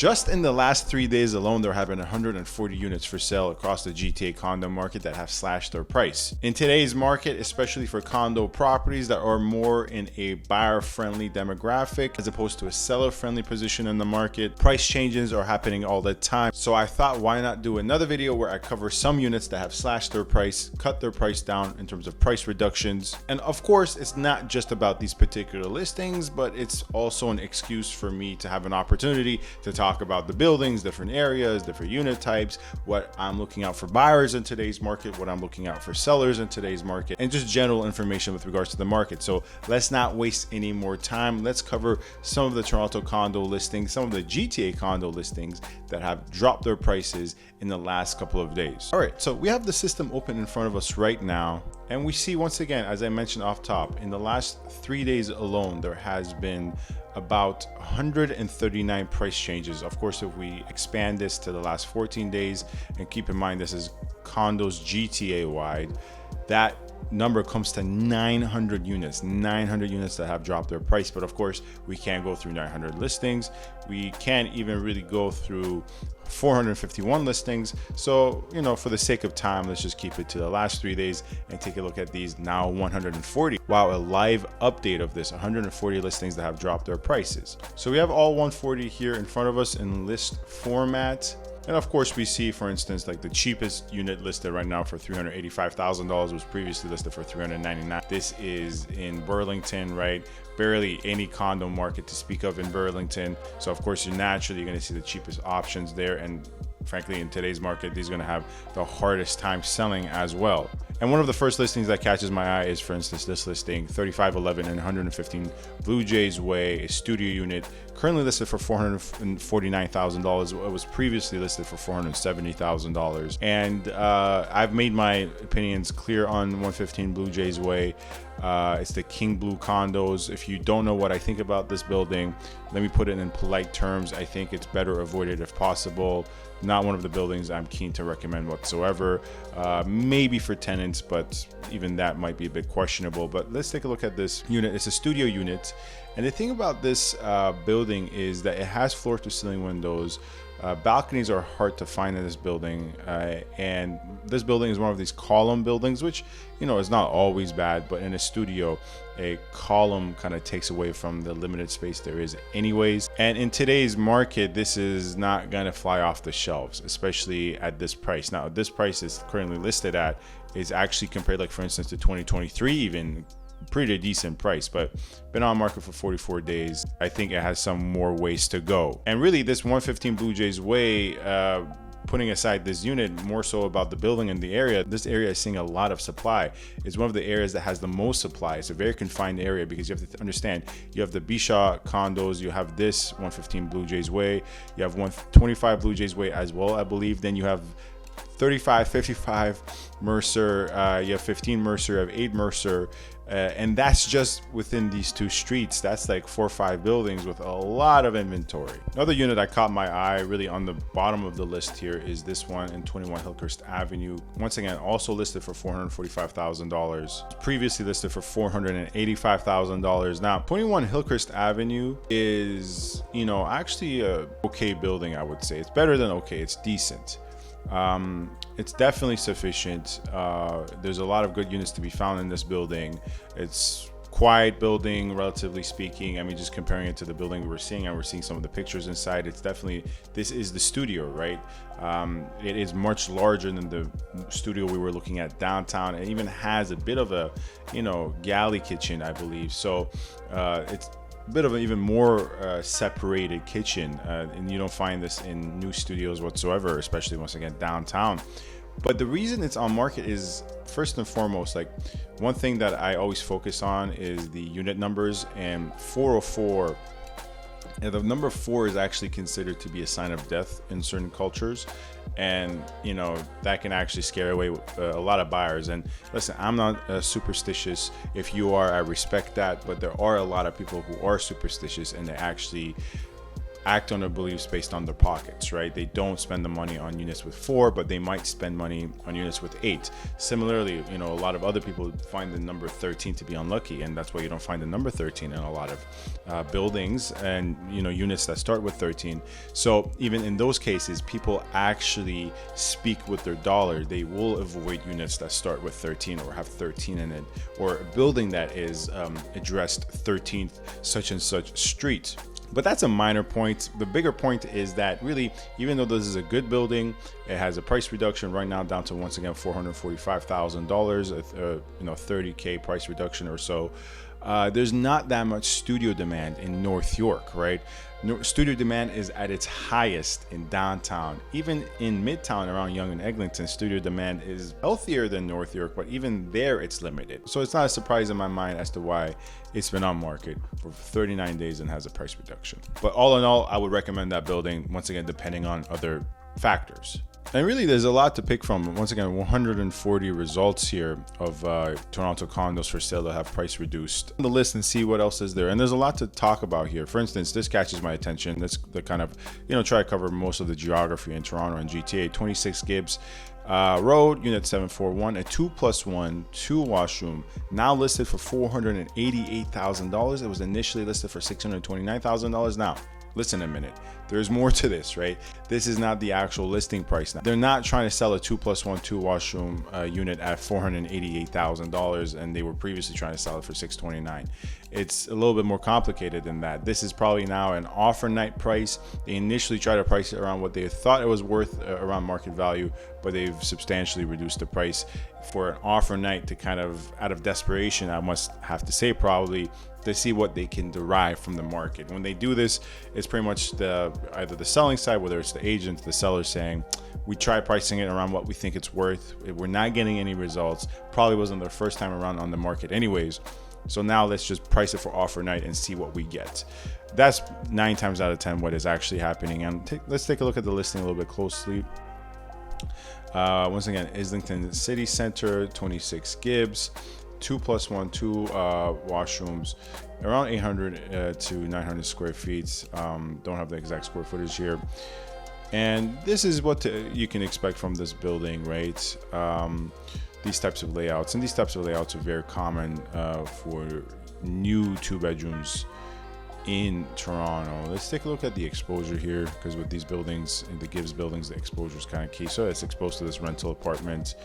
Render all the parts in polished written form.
Just in the last 3 days alone, there have been 140 units for sale across the GTA condo market that have slashed their price. In today's market, especially for condo properties that are more in a buyer-friendly demographic as opposed to a seller-friendly position in the market, price changes are happening all the time. So I thought, why not do another video where I cover some units that have slashed their price, cut their price down in terms of price reductions. And of course, it's not just about these particular listings, but it's also an excuse for me to have an opportunity to talk about the buildings, different areas, different unit types, what I'm looking out for buyers in today's market, what I'm looking out for sellers in today's market, and just general information with regards to the market. So let's not waste any more time. Let's cover some of the Toronto condo listings, some of the GTA condo listings that have dropped their prices in the last couple of days. All right, so we have the system open in front of us right now. And we see, once again, as I mentioned off top, in the last 3 days alone, there has been about 139 price changes. Of course, if we expand this to the last 14 days, and keep in mind this is condos GTA wide, that number comes to 900 units that have dropped their price. But of course, we can't go through 900 listings. We can't even really go through 451 listings. So, for the sake of time, let's just keep it to the last 3 days and take a look at these now 140. Wow, a live update of this, 140 listings that have dropped their prices. So we have all 140 here in front of us in list format. And of course, we see, for instance, like the cheapest unit listed right now for $385,000 was previously listed for $399,000. This is in Burlington, right? Barely any condo market to speak of in Burlington. So of course, you're naturally going to see the cheapest options there. And frankly, in today's market, these are going to have the hardest time selling as well. And one of the first listings that catches my eye is, for instance, this listing, 3511 and 115 Blue Jays Way, a studio unit, currently listed for $449,000. It was previously listed for $470,000. And I've made my opinions clear on 115 Blue Jays Way. It's the King Blue condos. If you don't know what I think about this building, let me put it in polite terms. I think it's better avoided if possible. Not one of the buildings I'm keen to recommend whatsoever. Maybe for tenants, but even that might be a bit questionable. But let's take a look at this unit. It's a studio unit. And the thing about this building is that it has floor to ceiling windows. Balconies are hard to find in this building, and this building is one of these column buildings, which is not always bad, but in a studio, a column kind of takes away from the limited space there is anyways. And in today's market, this is not gonna fly off the shelves, especially at this price. Now, this price is currently listed at is actually compared, like for instance, to 2023, even pretty decent price, but been on market for 44 days. I think it has some more ways to go. And really, this 115 Blue Jays Way, putting aside this unit, more so about the building and the area, this area is seeing a lot of supply. It's one of the areas that has the most supply. It's a very confined area because you have to understand, you have the Bishaw condos, you have this 115 Blue Jays Way, you have 125 Blue Jays Way as well, I believe. Then you have 35, 55 Mercer, you have 15 Mercer, you have 8 Mercer, and that's just within these two streets. That's like 4 or 5 buildings with a lot of inventory. Another unit that caught my eye really on the bottom of the list here is this one in 21 Hillcrest Avenue. Once again, also listed for $445,000. Previously listed for $485,000. Now, 21 Hillcrest Avenue is, actually a okay building, I would say. It's better than okay, it's decent. It's definitely sufficient. There's a lot of good units to be found in this building. It's quiet building, relatively speaking. I mean, just comparing it to the building we were seeing, and we're seeing some of the pictures inside. It's definitely, this is the studio, right? It is much larger than the studio we were looking at downtown. It even has a bit of a, galley kitchen, I believe. So it's bit of an even more separated kitchen, and you don't find this in new studios whatsoever, especially once again downtown. But the reason it's on market is, first and foremost, like one thing that I always focus on is the unit numbers, and 404, and the number 4 is actually considered to be a sign of death in certain cultures. And that can actually scare away a lot of buyers. And listen, I'm not superstitious. If you are, I respect that, but there are a lot of people who are superstitious, and they actually act on their beliefs based on their pockets, right? They don't spend the money on units with 4, but they might spend money on units with 8. Similarly, a lot of other people find the number 13 to be unlucky, and that's why you don't find the number 13 in a lot of buildings and units that start with 13. So even in those cases, people actually speak with their dollar. They will avoid units that start with 13 or have 13 in it, or a building that is addressed 13th such and such street. But that's a minor point. The bigger point is that really, even though this is a good building, it has a price reduction right now down to, once again, $445,000, a $30K price reduction or so. There's not that much studio demand in North York, right? Studio demand is at its highest in downtown. Even in Midtown around Yonge and Eglinton, studio demand is healthier than North York, but even there it's limited. So it's not a surprise in my mind as to why it's been on market for 39 days and has a price reduction. But all in all, I would recommend that building, once again, depending on other factors. And really, there's a lot to pick from. Once again, 140 results here of Toronto condos for sale that have price reduced on the list, and see what else is there. And there's a lot to talk about here. For instance, this catches my attention. Let's kind of try to cover most of the geography in Toronto and GTA. 26 Gibbs Road, unit 741, a 2+1 2 washroom, now listed for $488,000. It was initially listed for $629,000. Now, listen a minute, there's more to this, right? This is not the actual listing price now. They're not trying to sell a 2+1 2 washroom unit at $488,000, and they were previously trying to sell it for $629,000. It's a little bit more complicated than that. This is probably now an offer night price. They initially tried to price it around what they thought it was worth, around market value, but they've substantially reduced the price for an offer night to kind of, out of desperation, I must have to say, probably, to see what they can derive from the market. When they do this, it's pretty much either the selling side, whether it's the agent, the seller, saying, we try pricing it around what we think it's worth. We're not getting any results. Probably wasn't their first time around on the market anyways. So now let's just price it for offer night and see what we get. That's 9 times out of 10 what is actually happening. And let's take a look at the listing a little bit closely. Once again, Islington City Center, 26 Gibbs, 2+1 2 washrooms, around 800 to 900 square feet. Don't have the exact square footage here. And this is what you can expect from this building, right? These types of layouts, and these types of layouts are very common for new 2 bedrooms in Toronto. Let's take a look at the exposure here, because with these buildings, the Gibbs buildings, the exposure is kind of key. So it's exposed to this rental apartment.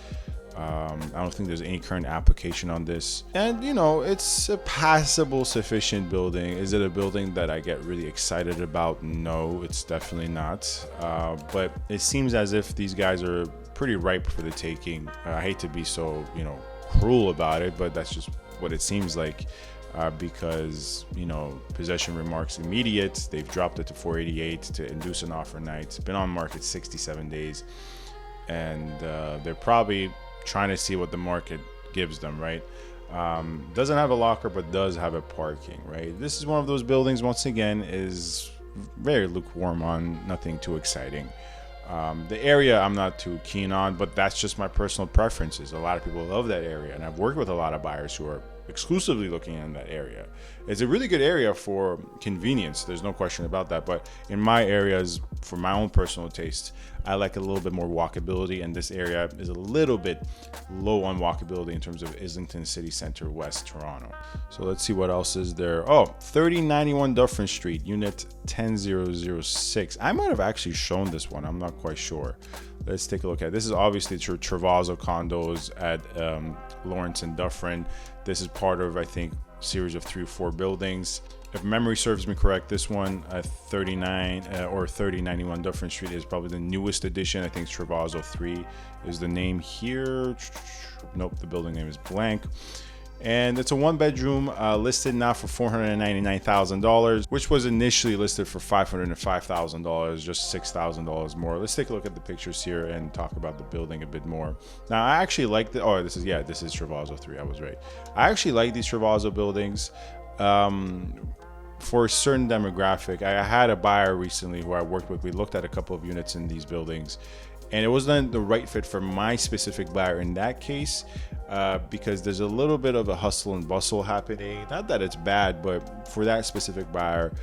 I don't think there's any current application on this, and it's a passable, sufficient building. Is it a building that I get really excited about? No, it's definitely not. But it seems as if these guys are pretty ripe for the taking. I hate to be so cruel about it, but that's just what it seems like. Because possession remarks immediate. They've dropped it to 488 to induce an offer night. It's been on market 67 days, and they're probably trying to see what the market gives them, right? Doesn't have a locker, but does have a parking, right? This is one of those buildings, once again, is very lukewarm on, nothing too exciting. The area I'm not too keen on, but that's just my personal preferences. A lot of people love that area, and I've worked with a lot of buyers who are exclusively looking in that area. It's a really good area for convenience, there's no question about that, but in my areas, for my own personal taste, I like a little bit more walkability, and this area is a little bit low on walkability in terms of Islington City Center, West Toronto. So let's see what else is there. 3091 Dufferin Street, unit 10006. I might have actually shown this one, I'm not quite sure. Let's take a look at it. This is obviously treviso condos at Lawrence and Dufferin. This is part of, I think, a series of 3 or 4 buildings. If memory serves me correct, this one at 3091 Dufferin Street is probably the newest addition. I think it's treviso 3 is the name here. Nope, the building name is blank. And it's a 1-bedroom listed now for $499,000, which was initially listed for $505,000, just $6,000 more. Let's take a look at the pictures here and talk about the building a bit more. Now, I actually like this is treviso 3. I was right. I actually like these treviso buildings for a certain demographic. I had a buyer recently who I worked with. We looked at a couple of units in these buildings, And it wasn't the right fit for my specific buyer in that case, because there's a little bit of a hustle and bustle happening. Not that it's bad, but for that specific buyer,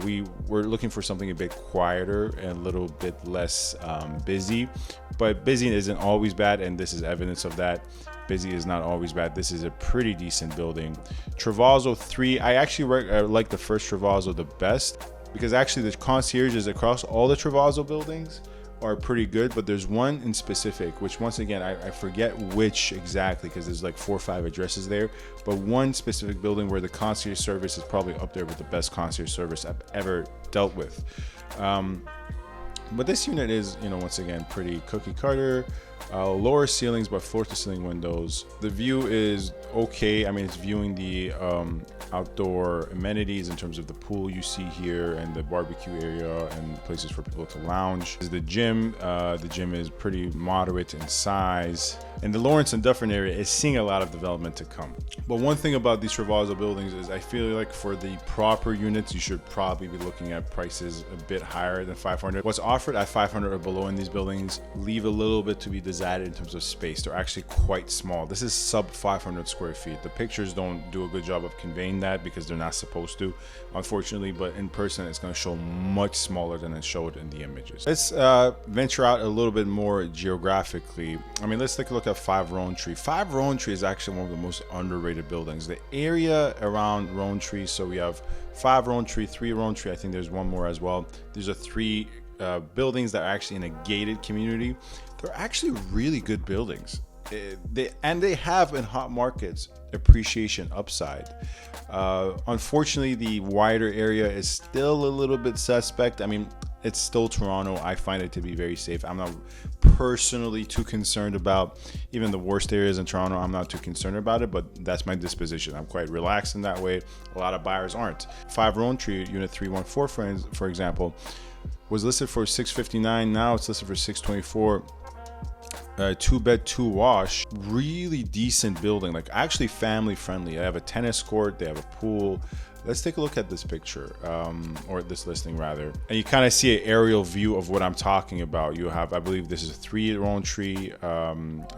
we were looking for something a bit quieter and a little bit less busy. But busy isn't always bad, and this is evidence of that. Busy is not always bad. This is a pretty decent building. Treviso 3, I actually like the first Treviso the best, because actually the concierges across all the Treviso buildings are pretty good, but there's one in specific, which once again, I forget which exactly, because there's like 4 or 5 addresses there, but one specific building where the concierge service is probably up there with the best concierge service I've ever dealt with. But this unit is, once again, pretty cookie cutter. Lower ceilings, but floor to ceiling windows. The view is okay. I mean, it's viewing the outdoor amenities in terms of the pool you see here and the barbecue area and places for people to lounge. The gym is pretty moderate in size. And the Lawrence and Dufferin area is seeing a lot of development to come. But one thing about these Treviso buildings is I feel like for the proper units, you should probably be looking at prices a bit higher than 500. What's offered at 500 or below in these buildings leave a little bit to be desired in terms of space. They're actually quite small. This is sub 500 square feet. The pictures don't do a good job of conveying that because they're not supposed to, unfortunately, but in person it's going to show much smaller than it showed in the images. Let's venture out a little bit more geographically. I mean, let's take a look at 5 Rowntree. 5 Rowntree is actually one of the most underrated buildings. The area around Rowntree, so we have 5 Rowntree, 3 Rowntree, I think there's one more as well. These are 3 buildings that are actually in a gated community. They're actually really good buildings. They have in hot markets appreciation upside. Unfortunately, the wider area is still a little bit suspect. I mean, it's still Toronto. I find it to be very safe. I'm not personally too concerned about even the worst areas in Toronto. I'm not too concerned about it, but that's my disposition. I'm quite relaxed in that way. A lot of buyers aren't. 5 Rowntree, unit 314, for example, was listed for $659. Now it's listed for $624. 2-bed, 2-wash, really decent building, like actually family friendly. They have a tennis court, they have a pool. Let's take a look at this picture, or this listing rather, and you kind of see an aerial view of what I'm talking about. You have, I believe this is 3 Rowntree,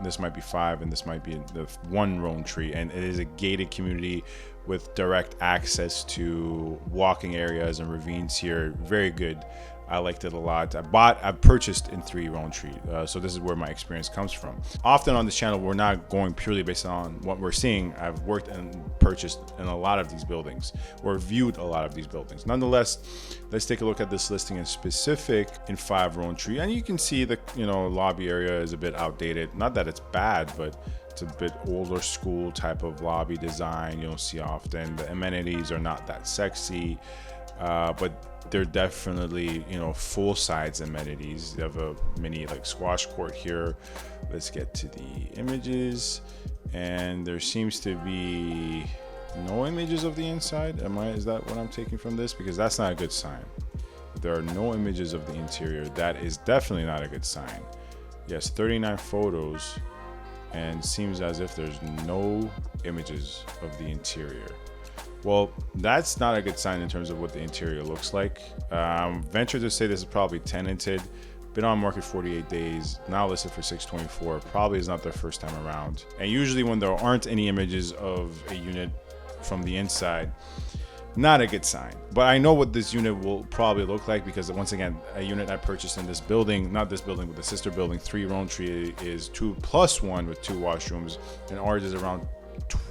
this might be 5, and this might be the 1 Rowntree, and it is a gated community with direct access to walking areas and ravines here. Very good. I liked it a lot. I purchased in 3 Rowntree, so this is where my experience comes from. Often on this channel, we're not going purely based on what we're seeing. I've worked and purchased in a lot of these buildings, or viewed a lot of these buildings. Nonetheless, let's take a look at this listing in specific in 5 Rowntree, and you can see the lobby area is a bit outdated. Not that it's bad, but it's a bit older school type of lobby design. You don't see often. The amenities are not that sexy, but they're definitely full size amenities. You have a mini squash court here. Let's get to the images, and there seems to be no images of the inside. Is that what I'm taking from this? Because that's not a good sign. If there are no images of the interior, that is definitely not a good sign. Yes, 39 photos, and seems as if there's no images of the interior. Well, that's not a good sign in terms of what the interior looks like. Venture to say this is probably tenanted. Been on market 48 days, now listed for $624. Probably is not their first time around. And usually when there aren't any images of a unit from the inside, not a good sign. But I know what this unit will probably look like, because once again, a unit I purchased in this building, not this building, but the sister building, 3 Rowntree, is 2+1 with 2 washrooms, and ours is around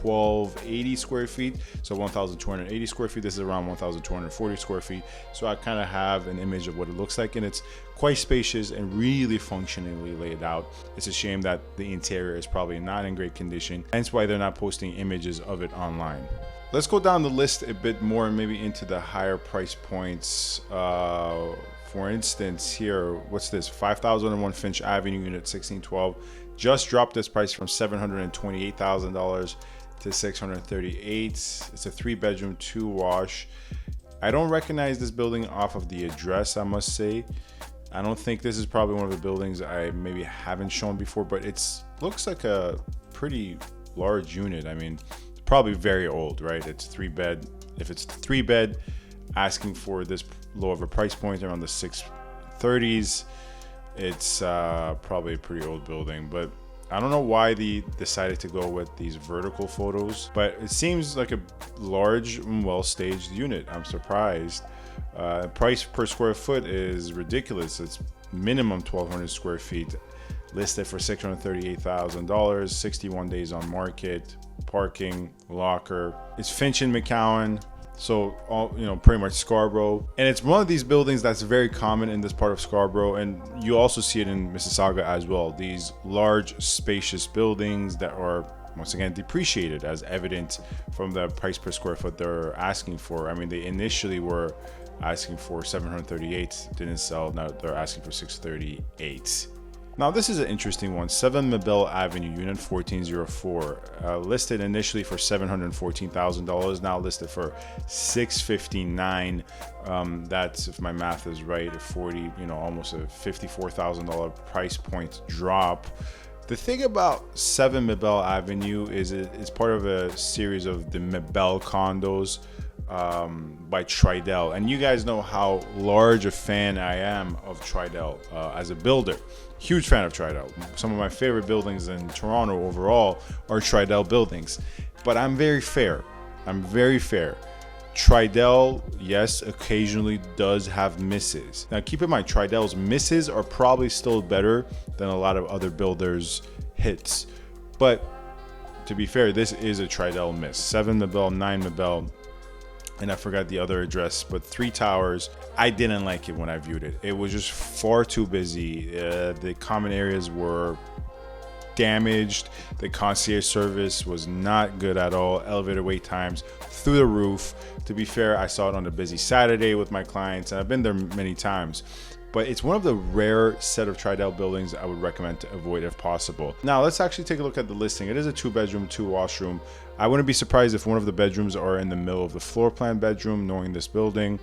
1280 square feet, so 1280 square feet. This is around 1240 square feet, so I kind of have an image of what it looks like, and it's quite spacious and really functionally laid out. It's a shame that the interior is probably not in great condition, hence why they're not posting images of it online. Let's go down the list a bit more and maybe into the higher price points. For instance, here, what's this? 5001 Finch Avenue, unit 1612. Just dropped this price from $728,000 to $638,000. It's a 3-bedroom, 2-wash. I don't recognize this building off of the address, I must say. I don't think this is probably one of the buildings I maybe haven't shown before, but it's looks like a pretty large unit. I mean, it's probably very old, right? It's 3-bed. If it's 3-bed, asking for this low of a price point around the 630s, It's probably a pretty old building, but I don't know why they decided to go with these vertical photos, but it seems like a large and well-staged unit. I'm surprised. Price per square foot is ridiculous. It's minimum 1,200 square feet, listed for $638,000, 61 days on market, parking, locker. It's Finch and McCowan. So all, you know, pretty much Scarborough. And it's one of these buildings that's very common in this part of Scarborough, and you also see it in Mississauga as well. These large, spacious buildings that are once again depreciated, as evident from the price per square foot they're asking for. I mean, they initially were asking for 738, didn't sell. Now they're asking for 638. Now this is an interesting one. 7 Mabelle Avenue, unit 1404, listed initially for $714,000, now listed for $659,000. That's, if my math is right, almost a $54,000 price point drop. The thing about 7 Mabelle Avenue is it's part of a series of the Mabelle condos by Tridel, and you guys know how large a fan I am of Tridel as a builder. Huge fan of Tridel. Some of my favorite buildings in Toronto overall are Tridel buildings, but I'm very fair. Tridel, yes, occasionally does have misses. Now keep in mind, Tridel's misses are probably still better than a lot of other builders' hits, but to be fair, this is a Tridel miss. 7 Mabelle, 9 Mabelle, and I forgot the other address, but 3 towers. I didn't like it when I viewed it. It was just far too busy. The common areas were damaged. The concierge service was not good at all. Elevator wait times through the roof. To be fair, I saw it on a busy Saturday with my clients, and I've been there many times. But it's one of the rare set of Tridel buildings I would recommend to avoid if possible. Now let's actually take a look at the listing. It is a 2-bedroom, 2-washroom. I wouldn't be surprised if one of the bedrooms are in the middle of the floor plan bedroom, knowing this building.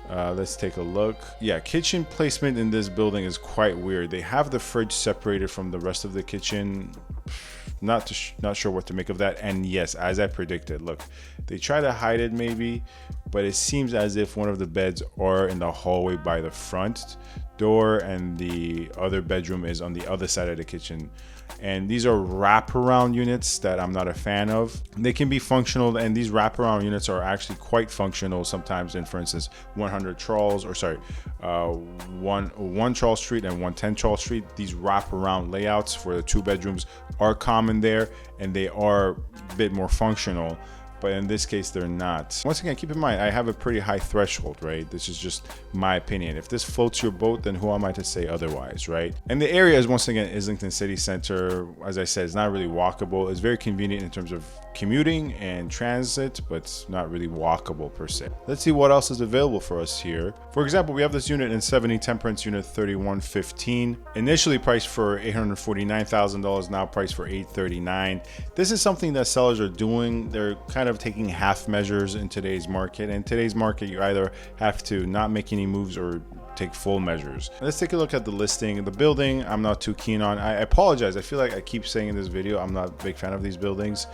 Let's take a look. Yeah, kitchen placement in this building is quite weird. They have the fridge separated from the rest of the kitchen. Not sure what to make of that. And yes, as I predicted, look, they try to hide it maybe, but it seems as if one of the beds are in the hallway by the front door and the other bedroom is on the other side of the kitchen. And these are wraparound units that I'm not a fan of. They can be functional, and these wraparound units are actually quite functional sometimes in, for instance, 100 Charles, or sorry, 1 Charles Street and 110 Charles Street. These wraparound layouts for the 2 bedrooms are common there, and they are a bit more functional. But in this case, they're not. Once again, keep in mind, I have a pretty high threshold, right? This is just my opinion. If this floats your boat, then who am I to say otherwise, right? And the area is, once again, Islington City Center. As I said, it's not really walkable. It's very convenient in terms of commuting and transit, but it's not really walkable per se. Let's see what else is available for us here. For example, we have this unit in 70 Temperance, unit 3115. Initially priced for $849,000, now priced for $839,000. This is something that sellers are doing. They're kind of taking half measures in today's market. In today's market, you either have to not make any moves or take full measures. Let's take a look at the listing. The building I'm not too keen on. I apologize. I feel like I keep saying in this video I'm not a big fan of these buildings,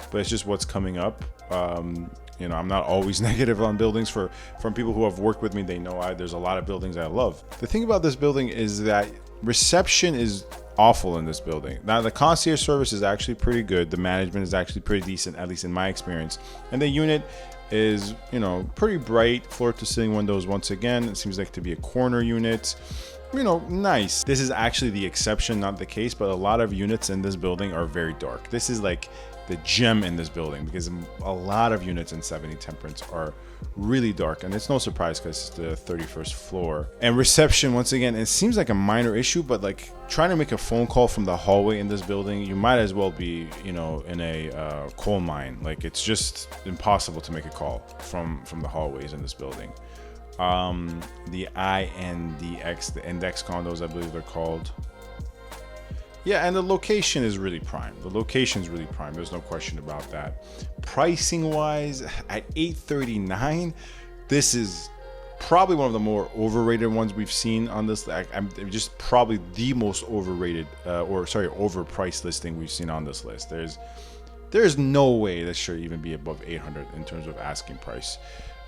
but it's just what's coming up. You know, I'm not always negative on buildings. From people who have worked with me, they know there's a lot of buildings I love. The thing about this building is that reception is awful in this building. Now the concierge service is actually pretty good. The management is actually pretty decent, at least in my experience. And the unit is, you know, pretty bright, floor to ceiling windows. Once again, it seems like to be a corner unit. You know, nice. This is actually the exception, not the case, but a lot of units in this building are very dark. This is like the gem in this building, because a lot of units in 70 Temperance are really dark, and it's no surprise because it's the 31st floor. And reception, once again, it seems like a minor issue, but like trying to make a phone call from the hallway in this building, you might as well be, you know, in a coal mine. Like, it's just impossible to make a call from the hallways in this building. The INDX, the index condos, I believe they're called. Yeah, and the location is really prime. The location is really prime. There's no question about that. Pricing wise, at $839, this is probably one of the more overrated ones we've seen on this. I'm just probably the most overrated, overpriced listing we've seen on this list. There's no way this should even be above 800 in terms of asking price.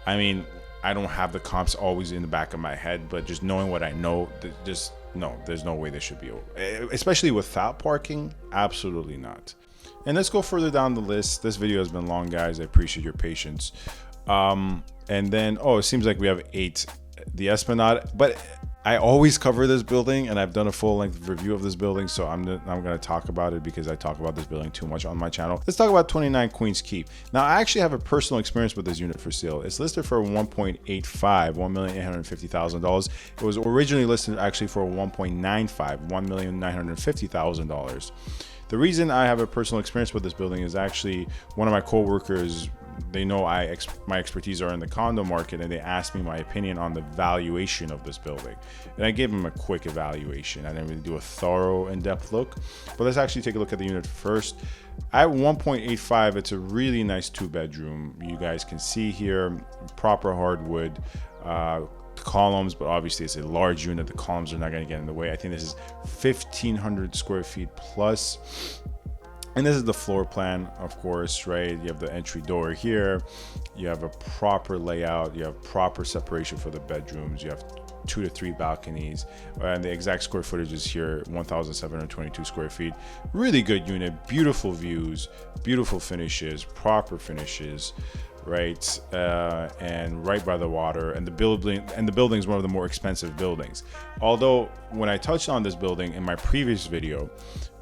I mean, I don't have the comps always in the back of my head, but just knowing what I know, just no, there's no way they should be, especially without parking. Absolutely not. And let's go further down the list. This video has been long, guys. I appreciate your patience. And then, it seems like we have 8, the Esplanade, but I always cover this building, and I've done a full-length review of this building, so I'm going to talk about it because I talk about this building too much on my channel. Let's talk about 29 Queens Quay. Now, I actually have a personal experience with this unit for sale. It's listed for $1.85, $1,850,000. It was originally listed actually for $1.95, $1,950,000. The reason I have a personal experience with this building is actually one of my coworkers. They know my expertise are in the condo market, and they asked me my opinion on the valuation of this building. And I gave them a quick evaluation. I didn't really do a thorough, in-depth look. But let's actually take a look at the unit first. At 1.85, it's a really nice 2-bedroom. You guys can see here, proper hardwood columns, but obviously it's a large unit. The columns are not going to get in the way. I think this is 1,500 square feet plus. And this is the floor plan, of course, right? You have the entry door here. You have a proper layout. You have proper separation for the bedrooms. You have 2 to 3 balconies. And the exact square footage is here, 1,722 square feet. Really good unit, beautiful views, beautiful finishes, proper finishes, right? And right by the water. And the building is one of the more expensive buildings. Although when I touched on this building in my previous video,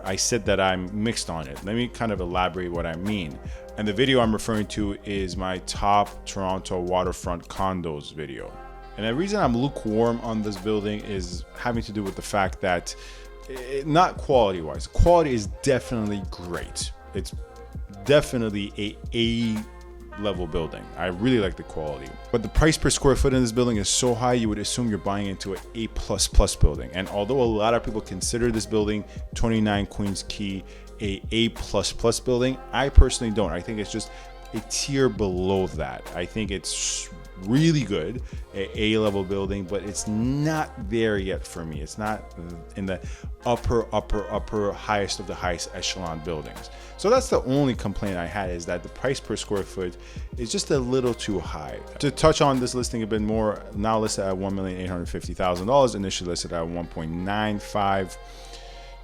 I said that I'm mixed on it. Let me kind of elaborate what I mean. And the video I'm referring to is my top Toronto waterfront condos video. And the reason I'm lukewarm on this building is having to do with the fact that, not quality-wise, quality is definitely great. It's definitely a level building. I really like the quality, but the price per square foot in this building is so high, you would assume you're buying into an A++ building. And although a lot of people consider this building, 29 Queens Quay, A++ building, I personally don't. I think it's just a tier below that. I think it's really good, a level building, but it's not there yet for me. It's not in the upper highest of the highest echelon buildings. So that's the only complaint I had, is that the price per square foot is just a little too high. To touch on this listing a bit more, now listed at $1,850,000, initially listed at 1.95.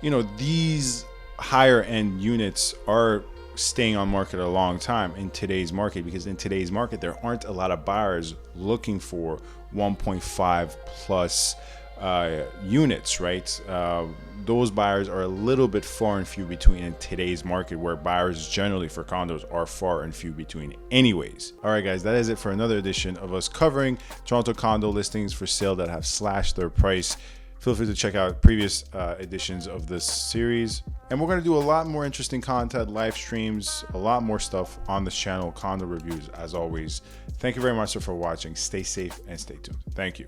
You know, these higher end units are staying on market a long time in today's market, because in today's market there aren't a lot of buyers looking for 1.5 plus units, right? Those buyers are a little bit far and few between in today's market, where buyers generally for condos are far and few between anyways. All right, guys, that is it for another edition of us covering Toronto condo listings for sale that have slashed their price. Feel free to check out previous editions of this series. And we're going to do a lot more interesting content, live streams, a lot more stuff on this channel, condo reviews, as always. Thank you very much for watching. Stay safe and stay tuned. Thank you.